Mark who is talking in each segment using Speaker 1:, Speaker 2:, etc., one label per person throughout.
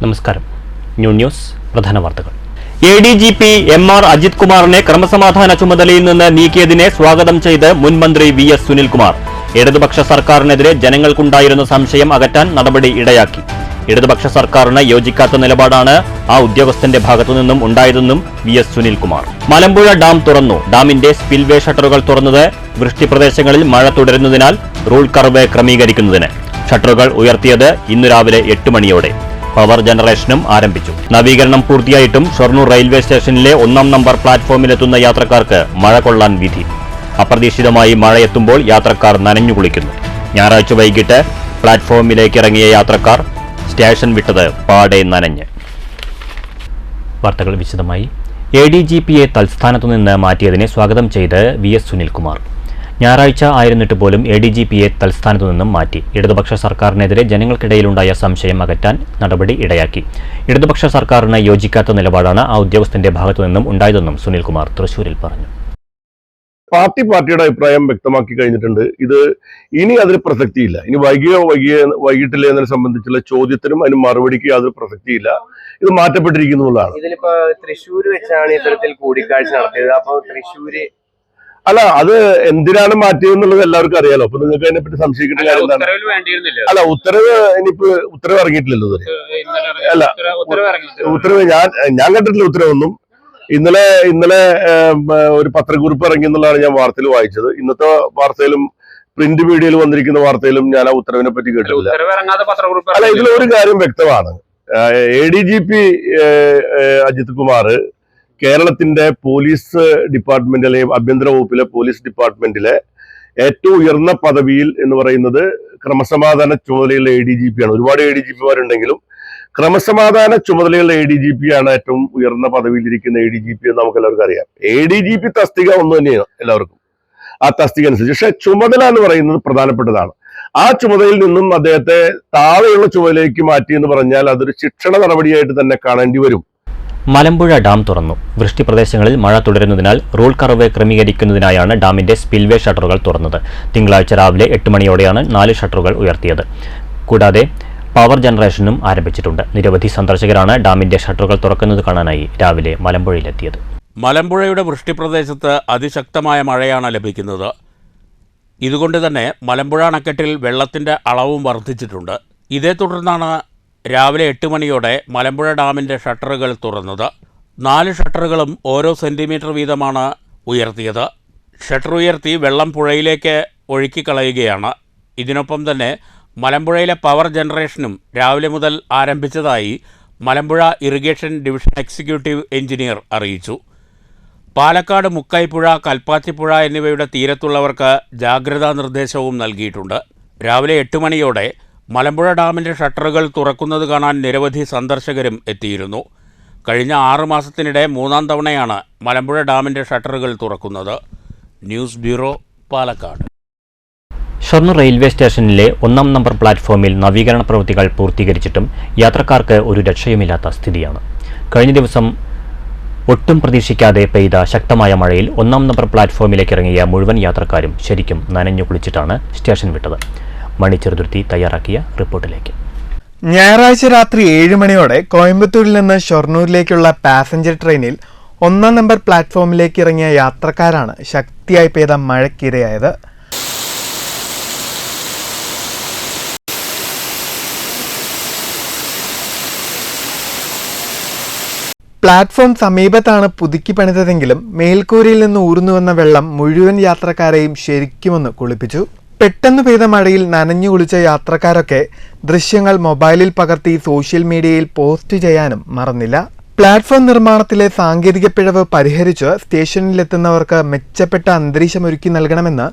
Speaker 1: നമസ്കാരം. ന്യൂസ് പ്രധാന വാർത്തകൾ. ADGP MR അജിത് കുമാറിനെ ക്രമസമാധാന ചുമതലയിൽ നിന്ന് നീക്കിയതിനെ സ്വാഗതം ചെയ്ത് മുൻ മന്ത്രി VS സുനിൽകുമാർ. ഇടതുപക്ഷ സർക്കാരിനെതിരെ ജനങ്ങൾക്കുണ്ടായിരുന്ന സംശയം അകറ്റാൻ നടപടി ഇടയാക്കി. ഇടതുപക്ഷ സർക്കാരിന് യോജിക്കാത്ത നിലപാടാണ് ആ ഉദ്യോഗസ്ഥന്റെ ഭാഗത്തുനിന്നും ഉണ്ടായതെന്നും VS സുനിൽകുമാർ. മലമ്പുഴ ഡാം തുറന്നു. ഡാമിന്റെ സ്പിൽവേ ഷട്ടറുകൾ തുറന്നത് വൃഷ്ടിപ്രദേശങ്ങളിൽ മഴ തുടരുന്നതിനാൽ റൂൾ കർവ് ക്രമീകരിക്കുന്നതിന്. ഷട്ടറുകൾ ഉയർത്തിയത് ഇന്നു രാവിലെ 8 മണിയോടെ. പവർ ജനറേഷനും ആരംഭിച്ചു. നവീകരണം പൂർത്തിയായിട്ടും ഷൊർണൂർ റെയിൽവേ സ്റ്റേഷനിലെ 1-ാം നമ്പർ പ്ലാറ്റ്ഫോമിലെത്തുന്ന യാത്രക്കാർക്ക് മഴ കൊള്ളാൻ വിധി. അപ്രതീക്ഷിതമായി മഴയെത്തുമ്പോൾ യാത്രക്കാർ നനഞ്ഞു കുളിക്കുന്നു. ഞായറാഴ്ച വൈകിട്ട് പ്ലാറ്റ്ഫോമിലേക്ക് ഇറങ്ങിയ യാത്രക്കാർ സ്റ്റേഷൻ വിട്ടത് പാടെ നനഞ്ഞ്. വാർത്തകൾ വിശദമായി. ADGPയെ തൽസ്ഥാനത്തുനിന്ന് മാറ്റിയതിനെ സ്വാഗതം ചെയ്ത് VS സുനിൽകുമാർ. ഞായറാഴ്ച ആയിരുന്നിട്ട് പോലും ADGPയെ തൽസ്ഥാനത്തു നിന്നും മാറ്റി. ഇടതുപക്ഷ സർക്കാരിനെതിരെ ജനങ്ങൾക്കിടയിലുണ്ടായ സംശയം അകറ്റാൻ നടപടി ഇടയാക്കി. ഇടതുപക്ഷ സർക്കാരിന് യോജിക്കാത്ത നിലപാടാണ് ആ ഉദ്യോഗസ്ഥന്റെ ഭാഗത്തുനിന്നും ഉണ്ടായതെന്നും സുനിൽകുമാർ തൃശൂരിൽ പറഞ്ഞു.
Speaker 2: പാർട്ടിയുടെ അഭിപ്രായം വ്യക്തമാക്കി കഴിഞ്ഞിട്ടുണ്ട്. ഇത് ഇനി അതിന് പ്രസക്തിയില്ല. ഇനി വൈകിട്ടില്ല എന്നതിനെ സംബന്ധിച്ചുള്ള ചോദ്യത്തിനും അതിന് മറുപടിക്ക് യാതൊരു പ്രസക്തിയില്ല. ഇത് മാറ്റപ്പെട്ടിരിക്കുന്നതാണ്.
Speaker 3: ഇതിലിപ്പോ തൃശ്ശൂർ വെച്ചാണ് ഇത്തരത്തിൽ കൂടിക്കാഴ്ച നടത്തിയത്. അപ്പൊ തൃശ്ശൂര്
Speaker 2: അല്ല, അത് എന്തിനാണ് മാറ്റിയതെന്നുള്ളത് എല്ലാവർക്കും അറിയാലോ. അപ്പൊ നിങ്ങൾക്ക് അതിനെപ്പറ്റി സംശയിക്കേണ്ട കാര്യം എന്താണ്? അല്ല, ഉത്തരവ് ഇറങ്ങിയിട്ടില്ലല്ലോ ഇതുവരെ. അല്ല, ഉത്തരവ് ഞാൻ കണ്ടിട്ടില്ല ഉത്തരവൊന്നും. ഇന്നലെ ഒരു പത്രക്കുറിപ്പ് ഇറങ്ങി എന്നുള്ളതാണ് ഞാൻ വാർത്തയിൽ വായിച്ചത്. ഇന്നത്തെ വാർത്തയിലും പ്രിന്റ് മീഡിയയിൽ വന്നിരിക്കുന്ന വാർത്തയിലും ഞാൻ ആ ഉത്തരവിനെ പറ്റി കേട്ടില്ല. അല്ല, ഇതിലൊരു കാര്യം വ്യക്തമാണ്. ADGP അജിത് കുമാർ കേരളത്തിന്റെ പോലീസ് ഡിപ്പാർട്ട്മെന്റ് അല്ലെങ്കിൽ ആഭ്യന്തര വകുപ്പിലെ പോലീസ് ഡിപ്പാർട്ട്മെന്റിലെ ഏറ്റവും ഉയർന്ന പദവിയിൽ എന്ന് പറയുന്നത് ക്രമസമാധാന ചുമതലയുള്ള ADGP ആണ്. ഒരുപാട് ADGPമാരുണ്ടെങ്കിലും ക്രമസമാധാന ചുമതലയുള്ള ADGP ആണ് ഏറ്റവും ഉയർന്ന പദവിയിലിരിക്കുന്ന ADGP എന്ന് നമുക്ക് എല്ലാവർക്കും അറിയാം. ADGP തസ്തിക ഒന്ന് തന്നെയാണ് എല്ലാവർക്കും, ആ തസ്തിക അനുസരിച്ച്. പക്ഷെ ചുമതല എന്ന് പറയുന്നത് പ്രധാനപ്പെട്ടതാണ്. ആ ചുമതലയിൽ നിന്നും അദ്ദേഹത്തെ താഴെയുള്ള ചുമതലയിലേക്ക് മാറ്റി എന്ന് പറഞ്ഞാൽ അതൊരു ശിക്ഷണ നടപടിയായിട്ട് തന്നെ കാണേണ്ടി വരും.
Speaker 1: മലമ്പുഴ ഡാം തുറന്നു. വൃഷ്ടിപ്രദേശങ്ങളിൽ മഴ തുടരുന്നതിനാൽ റൂൾ കർവ് ക്രമീകരിക്കുന്നതിനായാണ് ഡാമിന്റെ സ്പിൽവേ ഷട്ടറുകൾ തുറന്നത്. തിങ്കളാഴ്ച രാവിലെ 8 മണിയോടെയാണ് 4 ഷട്ടറുകൾ ഉയർത്തിയത്. കൂടാതെ പവർ ജനറേഷനും ആരംഭിച്ചിട്ടുണ്ട്. നിരവധി സന്ദർശകരാണ് ഡാമിന്റെ ഷട്ടറുകൾ തുറക്കുന്നത് കാണാനായി രാവിലെ മലമ്പുഴയിലെത്തിയത്.
Speaker 4: മലമ്പുഴയുടെ വൃഷ്ടിപ്രദേശത്ത് അതിശക്തമായ മഴയാണ് ലഭിക്കുന്നത്. ഇതുകൊണ്ട് തന്നെ മലമ്പുഴ അണക്കെട്ടിൽ വെള്ളത്തിന്റെ അളവും വർദ്ധിച്ചിട്ടുണ്ട്. ഇതേ തുടർന്നാണ് രാവിലെ 8 മണിയോടെ മലമ്പുഴ ഡാമിൻ്റെ ഷട്ടറുകൾ തുറന്നത്. 4 ഷട്ടറുകളും ഓരോ സെൻറ്റിമീറ്റർ വീതമാണ് ഉയർത്തിയത്. ഷട്ടർ ഉയർത്തി വെള്ളം പുഴയിലേക്ക് ഒഴുക്കിക്കളയുകയാണ്. ഇതിനൊപ്പം തന്നെ മലമ്പുഴയിലെ പവർ ജനറേഷനും രാവിലെ മുതൽ ആരംഭിച്ചതായി Malampuzha irrigation division executive engineer അറിയിച്ചു. പാലക്കാട് മുക്കൈപ്പുഴ, കൽപ്പാത്തിപ്പുഴ എന്നിവയുടെ തീരത്തുള്ളവർക്ക് ജാഗ്രതാ നിർദ്ദേശവും നൽകിയിട്ടുണ്ട്. രാവിലെ 8 മണിയോടെ മലമ്പുഴ ഡാമിൻ്റെ ഷട്ടറുകൾ തുറക്കുന്നത് കാണാൻ നിരവധി സന്ദർശകരും എത്തിയിരുന്നു. കഴിഞ്ഞ 6 മാസത്തിനിടെ 3-ാം തവണയാണ് മലമ്പുഴ ഡാമിൻ്റെ ഷട്ടറുകൾ തുറക്കുന്നത്. News bureau, Palakkad.
Speaker 1: Shoranur railway സ്റ്റേഷനിലെ 1-ാം നമ്പർ പ്ലാറ്റ്ഫോമിൽ നവീകരണ പ്രവൃത്തികൾ പൂർത്തീകരിച്ചിട്ടും യാത്രക്കാർക്ക് ഒരു രക്ഷയുമില്ലാത്ത സ്ഥിതിയാണ്. കഴിഞ്ഞ ദിവസം ഒട്ടും പ്രതീക്ഷിക്കാതെ പെയ്ത ശക്തമായ മഴയിൽ 1-ാം നമ്പർ പ്ലാറ്റ്ഫോമിലേക്ക് ഇറങ്ങിയ മുഴുവൻ യാത്രക്കാരും ശരിക്കും നനഞ്ഞു കുളിച്ചിട്ടാണ് സ്റ്റേഷൻ വിട്ടത്. മണിച്ചെറുതുരുത്തി തയ്യാറാക്കിയ റിപ്പോർട്ടിലേക്ക്.
Speaker 5: ഞായറാഴ്ച രാത്രി 7 മണിയോടെ കോയമ്പത്തൂരിൽ നിന്ന് ഷൊർണൂരിലേക്കുള്ള പാസഞ്ചർ ട്രെയിനിൽ 1-ാം നമ്പർ പ്ലാറ്റ്ഫോമിലേക്ക് ഇറങ്ങിയ യാത്രക്കാരാണ് ശക്തിയായി പെയ്ത മഴയ്ക്കിരയായത്. പ്ലാറ്റ്ഫോം സമീപത്താണ് പുതുക്കി പണിതതെങ്കിലും മേൽക്കൂരയിൽ നിന്ന് ഊർന്നുവന്ന വെള്ളം മുഴുവൻ യാത്രക്കാരെയും ശരിക്കുമൊന്ന് കുളിപ്പിച്ചു. പെട്ടെന്ന് പെയ്ത മഴയിൽ നനഞ്ഞു കുളിച്ച യാത്രക്കാരൊക്കെ ദൃശ്യങ്ങൾ മൊബൈലിൽ പകർത്തി സോഷ്യൽ മീഡിയയിൽ പോസ്റ്റ് ചെയ്യാനും മറന്നില്ല. പ്ലാറ്റ്ഫോം നിർമ്മാണത്തിലെ സാങ്കേതിക പിഴവ് പരിഹരിച്ച് സ്റ്റേഷനിലെത്തുന്നവർക്ക് മെച്ചപ്പെട്ട അന്തരീക്ഷമൊരുക്കി നൽകണമെന്ന്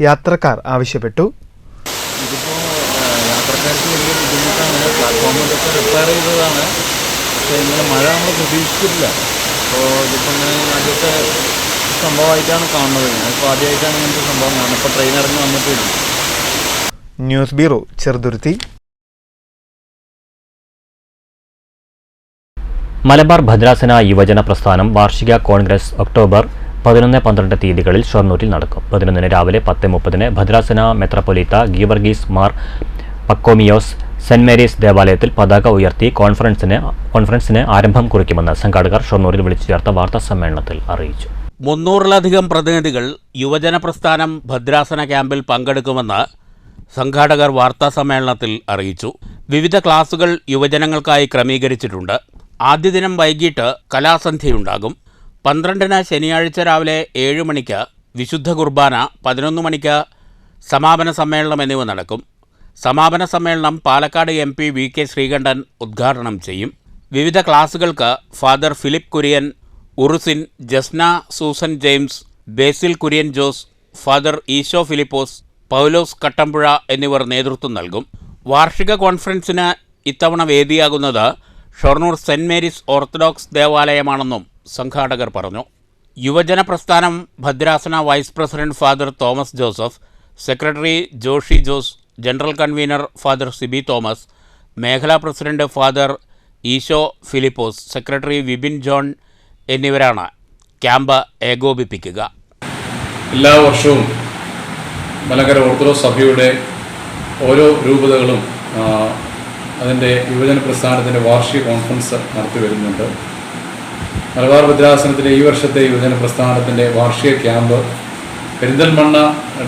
Speaker 5: യാത്രക്കാർ ആവശ്യപ്പെട്ടു.
Speaker 6: യാത്രക്കാർക്ക് വലിയ ബുദ്ധിമുട്ടാണ്. പ്ലാറ്റ്ഫോമിലൊക്കെ റിപ്പയർ ചെയ്തതാണ്, പക്ഷേ ഇങ്ങനെ മഴ നമ്മൾ പ്രതീക്ഷിച്ചിട്ടില്ല. അപ്പോൾ ഇതിപ്പോൾ ഇങ്ങനെ ആദ്യത്തെ സംഭവമായിട്ടാണ് കാണുന്നത്. ഞാനിപ്പോൾ ആദ്യമായിട്ടാണ് ഇങ്ങനത്തെ സംഭവം കാണുന്നത്. ഇപ്പോൾ ട്രെയിൻ ഇറങ്ങി വന്നിട്ടില്ല.
Speaker 5: News bureau, Cheruthuruthy.
Speaker 1: മലബാർ ഭദ്രാസന യുവജന പ്രസ്ഥാനം വാർഷിക കോൺഗ്രസ് ഒക്ടോബർ 11-12 തീയതികളിൽ ഷൊർണൂരിൽ നടക്കും. 11 രാവിലെ 10:30 ഭദ്രാസന മെത്രാപ്പൊലീത്ത ഗീവർഗീസ് മാർ പക്കോമിയോസ് സെന്റ് മേരീസ് ദേവാലയത്തിൽ പതാക ഉയർത്തി കോൺഫറൻസിന് ആരംഭം കുറിക്കുമെന്ന് സംഘാടകർ ഷൊർണൂരിൽ വിളിച്ചു ചേർത്ത വാർത്താ സമ്മേളനത്തിൽ അറിയിച്ചു.
Speaker 4: 300-ലധികം പ്രതിനിധികൾ യുവജന പ്രസ്ഥാനം ഭദ്രാസന ക്യാമ്പിൽ പങ്കെടുക്കുമെന്ന് സംഘാടകർ വാർത്താ സമ്മേളനത്തിൽ അറിയിച്ചു. വിവിധ ക്ലാസുകൾ യുവജനങ്ങൾക്കായി ക്രമീകരിച്ചിട്ടുണ്ട്. ആദ്യ ദിനം വൈകിട്ട് കലാസന്ധ്യയുണ്ടാകും. 12-ന് ശനിയാഴ്ച രാവിലെ 7 മണിക്ക് വിശുദ്ധ കുർബാന, 11 മണിക്ക് സമാപന സമ്മേളനം എന്നിവ നടക്കും. സമാപന സമ്മേളനം പാലക്കാട് MP VK ശ്രീകണ്ഠൻ ഉദ്ഘാടനം ചെയ്യും. വിവിധ ക്ലാസുകൾക്ക് ഫാദർ ഫിലിപ്പ് കുര്യൻ, ഉറുസിൻ, Jasna Susan James, Basil Kurian Jose, father Eesho Philipose, Paulose Kattampuzha എന്നിവർ നേതൃത്വം നൽകും. വാർഷിക കോൺഫറൻസിന് ഇത്തവണ വേദിയാകുന്നത് ഷൊർണൂർ സെന്റ് മേരീസ് ഓർത്തഡോക്സ് ദേവാലയമാണെന്നും സംഘാടകർ പറഞ്ഞു. യുവജന പ്രസ്ഥാനം ഭദ്രാസന vice president father Thomas Joseph, secretary Joshi Jose, general convener father Sibi Thomas, മേഖലാ president father Eesho Philipose, secretary Vipin John എന്നിവരാണ് ക്യാമ്പ് ഏകോപിപ്പിക്കുക.
Speaker 7: എല്ലാ വർഷവും മലങ്കര ഓർത്തഡോക്സ് സഭയുടെ ഓരോ രൂപതകളും അതിൻ്റെ യുവജന പ്രസ്ഥാനത്തിൻ്റെ വാർഷിക കോൺഫറൻസ് നടത്തി വരുന്നുണ്ട്. മലബാർ ഭദ്രാസനത്തിലെ ഈ വർഷത്തെ യുവജന പ്രസ്ഥാനത്തിൻ്റെ വാർഷിക ക്യാമ്പ് പെരിന്തൽമണ്ണ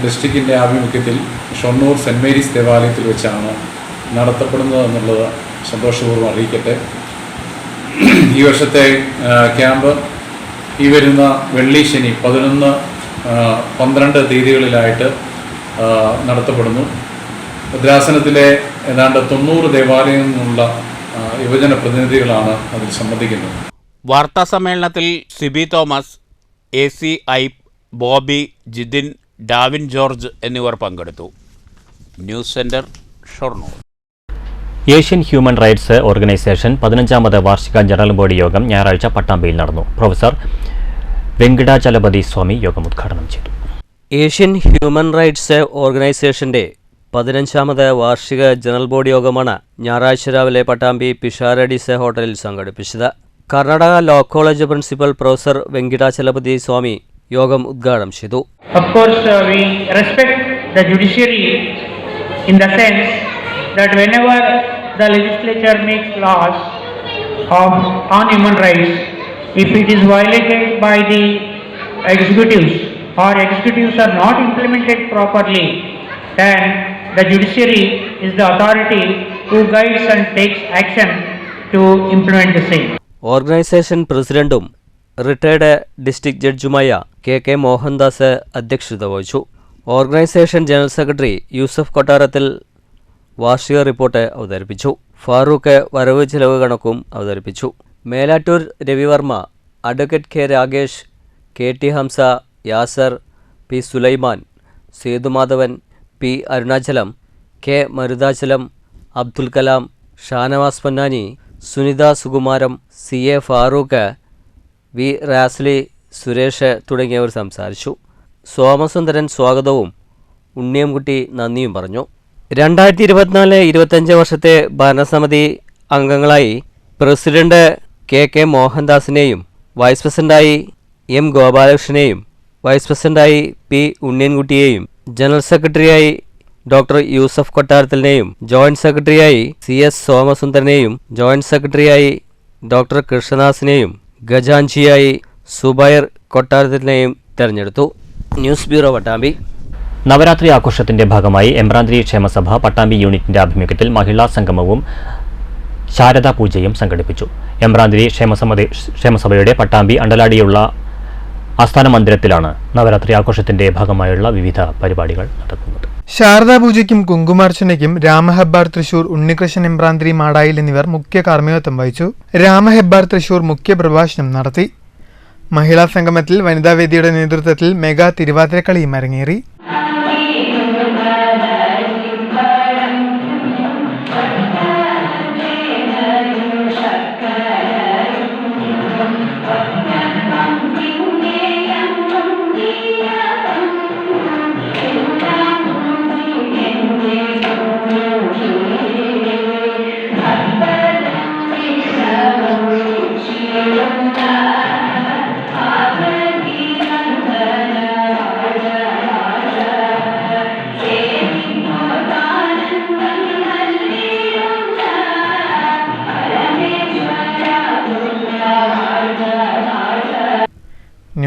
Speaker 7: ഡിസ്ട്രിക്റ്റിൻ്റെ ആഭിമുഖ്യത്തിൽ ഷൊർണൂർ സെൻറ്റ് മേരീസ് ദേവാലയത്തിൽ വെച്ചാണ് നടത്തപ്പെടുന്നത് എന്നുള്ളത് സന്തോഷപൂർവ്വം അറിയിക്കട്ടെ. ഈ വർഷത്തെ ക്യാമ്പ് ഈ വരുന്ന വെള്ളി, ശനി 11, 12 തീയതികളിലായിട്ട് നടത്തപ്പെടുന്നു. ഭദ്രാസനത്തിലെ ഏതാണ്ട് 90 ദേവാലയങ്ങളിൽ നിന്നുള്ള യുവജന പ്രതിനിധികളാണ് അതിൽ സംബന്ധിക്കുന്നത്.
Speaker 4: വാർത്താ സമ്മേളനത്തിൽ Sibi Thomas, AC Aipe, Bobby, Jithin, Davin George എന്നിവർ പങ്കെടുത്തു. News centre, Shoranur.
Speaker 1: Asian human rights organisation 15ാമത് വാർഷിക ജനറൽ ബോഡി യോഗം ഞായറാഴ്ച പട്ടാമ്പിയിൽ നടന്നു. പ്രൊഫസർ വെങ്കിടാചലപതി സ്വാമി യോഗം ഉദ്ഘാടനം ചെയ്തു.
Speaker 8: ഏഷ്യൻ ഹ്യൂമൻ റൈറ്റ്സ് ഓർഗനൈസേഷന്റെ 15ാമത് വാർഷിക ജനറൽ ബോഡി യോഗമാണ് ഞായറാഴ്ച രാവിലെ പട്ടാമ്പി പിഷാരഡിസെ ഹോട്ടലിൽ സംഘടിപ്പിച്ചത്. Karnataka law college principal professor Venkatachalapathy Swami യോഗം ഉദ്ഘാടനം ചെയ്തു.
Speaker 9: Of course, we respect the judiciary in the sense that whenever the legislature makes laws on human rights, if it is violated by the executives or executives are not implemented properly, then the judiciary is the authority who guides and takes action to implement the same.
Speaker 8: Organisation പ്രസിഡന്റും retired district ജഡ്ജുമായ KK Mohandas അധ്യക്ഷത വഹിച്ചു. Organisation general secretary Yusuf കൊട്ടാരത്തിൽ വാർഷിക report അവതരിപ്പിച്ചു. ഫാറൂഖ് വരവ് ചെലവ് കണക്കും അവതരിപ്പിച്ചു. Melattur Ravivarma, advocate K Ragesh, KT Hamsa, Yasar, P Sulaiman, Sethumadhavan, P Arunachalam, K Maruthachalam, Abdul Kalam, Shanavas Ponnani, Sunitha Sukumaram, CA Farooq, V Rasli, Suresh തുടങ്ങിയവർ സംസാരിച്ചു. സോമസുന്ദരൻ സ്വാഗതവും ഉണ്ണിയംകുട്ടി നന്ദിയും പറഞ്ഞു. 2024-25 വർഷത്തെ ഭരണസമിതി അംഗങ്ങളായി പ്രസിഡന്റ് KK മോഹൻദാസിനെയും വൈസ് പ്രസിഡന്റായി M ഗോപാലകൃഷ്ണനെയും വൈസ് പ്രസിഡന്റായി P ഉണ്ണിയൻകുട്ടിയെയും ജനറൽ സെക്രട്ടറിയായി ഡോക്ടർ യൂസഫ് കൊട്ടാരത്തിലിനെയും ജോയിന്റ് സെക്രട്ടറിയായി CS സോമസുന്ദരനെയും ജോയിന്റ് സെക്രട്ടറിയായി ഡോക്ടർ കൃഷ്ണദാസിനെയും ഖജാൻജിയായി സുബൈർ കൊട്ടാരത്തിലിനെയും തെരഞ്ഞെടുത്തു. News bureau, Pattambi.
Speaker 1: നവരാത്രി ആഘോഷത്തിന്റെ ഭാഗമായി എമ്പ്രാന്തിരി ക്ഷേമസഭ പട്ടാമ്പി യൂണിറ്റിന്റെ ആഭിമുഖ്യത്തിൽ മഹിളാ സംഗമവും ശാരദാ പൂജയും സംഘടിപ്പിച്ചു. എമ്പ്രാന്തിരി ക്ഷേമസഭയുടെ പട്ടാമ്പി അണ്ടലാടിയുള്ള ആസ്ഥാന മന്ദിരത്തിലാണ് നവരാത്രി ആഘോഷത്തിന്റെ ഭാഗമായുള്ള വിവിധ പരിപാടികൾ നടക്കുന്നത്.
Speaker 5: ശാരദാ പൂജയ്ക്കും കുങ്കുമാർച്ചനയ്ക്കും രാമഹെബ്ബാർ തൃശൂർ, ഉണ്ണികൃഷ്ണൻ എമ്പ്രാന്തിരി മാടായിൽ എന്നിവർ മുഖ്യ കാർമ്മികത്വം വഹിച്ചു. രാമഹെബ്ബാർ തൃശൂർ മുഖ്യ പ്രഭാഷണം നടത്തി. മഹിളാ സംഗമത്തിൽ വനിതാവേദിയുടെ നേതൃത്വത്തിൽ മെഗാ തിരുവാതിരക്കളിയും അരങ്ങേറി.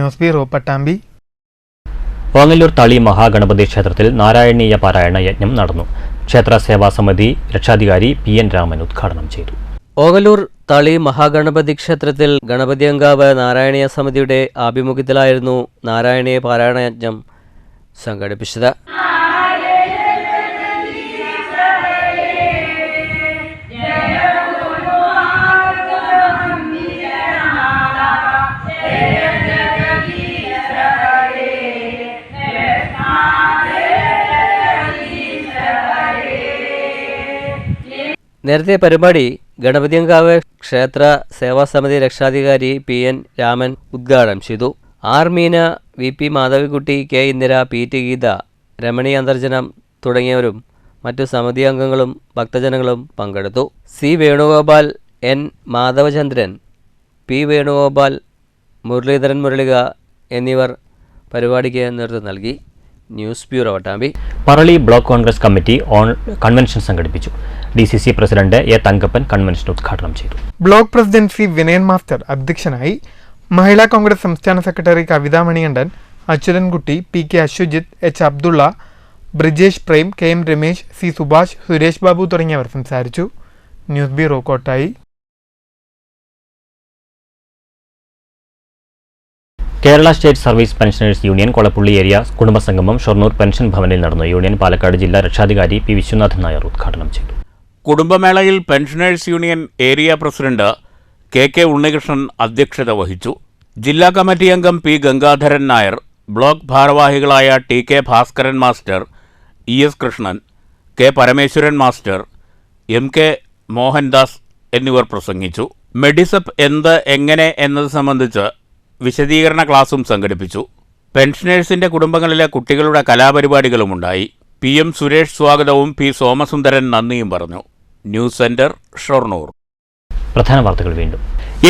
Speaker 5: News bureau Pattambi.
Speaker 1: ഓങ്ങല്ലൂർ തളി മഹാഗണപതി ക്ഷേത്രത്തിൽ നാരായണീയ പാരായണ യജ്ഞം നടന്നു. ക്ഷേത്ര സേവാ സമിതി രക്ഷാധികാരി PN രാമൻ ഉദ്ഘാടനം ചെയ്തു.
Speaker 8: ഓങ്ങല്ലൂർ തളി മഹാഗണപതി ക്ഷേത്രത്തിൽ ഗണപതിയങ്കാവ് നാരായണീയ സമിതിയുടെ ആഭിമുഖ്യത്തിലായിരുന്നു നാരായണീയ പാരായണ യജ്ഞം സംഘടിപ്പിച്ചത്. നേരത്തെ പരിപാടി ഗണപതിയങ്കാവ് ക്ഷേത്ര സേവാ സമിതി രക്ഷാധികാരി PN രാമൻ ഉദ്ഘാടനം ചെയ്തു. R Meena, VP Madhavikutty, K Indira, PT Geetha, Ramani Antharjanam തുടങ്ങിയവരും മറ്റു സമിതി അംഗങ്ങളും ഭക്തജനങ്ങളും പങ്കെടുത്തു. C Venugopal, N Madhavachandran, P Venugopal, Muraleedharan മുരളിക എന്നിവർ പരിപാടിക്ക് നേതൃത്വം നൽകി. News bureau Pattambi.
Speaker 1: Parali block Congress committee convention സംഘടിപ്പിച്ചു. DCC president A Thankappan convention ഉദ്ഘാടനം ചെയ്തു.
Speaker 5: Block president C Vinayan master അധ്യക്ഷനായി. മഹിളാ കോൺഗ്രസ് സംസ്ഥാന secretary Kavitha Manikandan, Achuthankutty, PK Aswajith, H Abdulla, Brijesh Prem, KM Ramesh, C Subhash, Suresh Babu തുടങ്ങിയവർ സംസാരിച്ചു. News bureau Kottayi.
Speaker 1: Kerala state service pensioners union Kollappully area കുടുംബസംഗമം ഷൊർണൂർ പെൻഷൻ ഭവനിൽ നടന്നു. യൂണിയൻ പാലക്കാട് ജില്ലാ രക്ഷാധികാരി P വിശ്വനാഥൻ നായർ ഉദ്ഘാടനം ചെയ്തു.
Speaker 4: കുടുംബമേളയിൽ pensioners union area president KK Unnikrishnan അധ്യക്ഷത വഹിച്ചു. ജില്ലാ കമ്മിറ്റി അംഗം P ഗംഗാധരൻ നായർ, ബ്ലോക്ക് ഭാരവാഹികളായ TK Bhaskaran master, ES Krishnan, K Parameswaran master, MK Mohandas എന്നിവർ പ്രസംഗിച്ചു. മെഡിസപ്പ് എന്ത്, എങ്ങനെ എന്നത് സംബന്ധിച്ച് വിശദീകരണ ക്ലാസും സംഘടിപ്പിച്ചു. പെൻഷനേഴ്സിന്റെ കുടുംബങ്ങളിലെ കുട്ടികളുടെ കലാപരിപാടികളുമുണ്ടായി. PM സുരേഷ് സ്വാഗതവും P സോമസുന്ദരൻ നന്ദിയും പറഞ്ഞു. News centre Shoranur.
Speaker 1: പ്രധാന വാർത്തകൾ വീണ്ടും.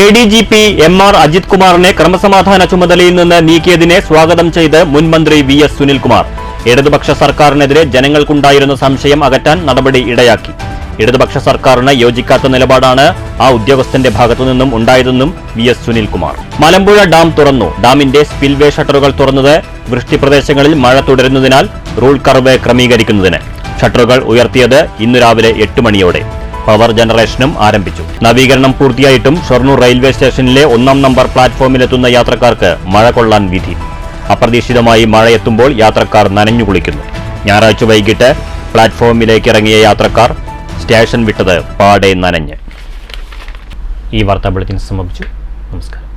Speaker 1: ADGP MR അജിത് കുമാറിനെ ക്രമസമാധാന ചുമതലയിൽ നിന്ന് നീക്കിയതിനെ സ്വാഗതം ചെയ്ത് മുൻ മന്ത്രി VS സുനിൽകുമാർ. ഇടതുപക്ഷ സർക്കാരിനെതിരെ ജനങ്ങൾക്കുണ്ടായിരുന്ന സംശയം അകറ്റാൻ നടപടി ഇടയാക്കി. ഇടതുപക്ഷ സർക്കാരിന് യോജിക്കാത്ത നിലപാടാണ് ആ ഉദ്യോഗസ്ഥന്റെ ഭാഗത്തുനിന്നും ഉണ്ടായതെന്നും VS സുനിൽകുമാർ. മലമ്പുഴ ഡാം തുറന്നു. ഡാമിന്റെ സ്പിൽവേ ഷട്ടറുകൾ തുറന്നത് വൃഷ്ടിപ്രദേശങ്ങളിൽ മഴ തുടരുന്നതിനാൽ റൂൾ കർവ് ക്രമീകരിക്കുന്നതിന്. ഷട്ടറുകൾ ഉയർത്തിയത് ഇന്നു രാവിലെ 8 മണിയോടെ. പവർ ജനറേഷനും ആരംഭിച്ചു. നവീകരണം പൂർത്തിയായിട്ടും ഷൊർണൂർ റെയിൽവേ സ്റ്റേഷനിലെ 1-ാം നമ്പർ പ്ലാറ്റ്ഫോമിലെത്തുന്ന യാത്രക്കാർക്ക് മഴ കൊള്ളാൻ വിധി. അപ്രതീക്ഷിതമായി മഴയെത്തുമ്പോൾ യാത്രക്കാർ നനഞ്ഞു കുളിക്കുന്നു. ഞായറാഴ്ച വൈകിട്ട് പ്ലാറ്റ്ഫോമിലേക്ക് ഇറങ്ങിയ യാത്രക്കാർ സ്റ്റേഷൻ വിട്ടത് പാടെ നനഞ്ഞ്. ഈ വാർത്താ ബുള്ളറ്റിൻ സമാപിച്ചു. നമസ്കാരം.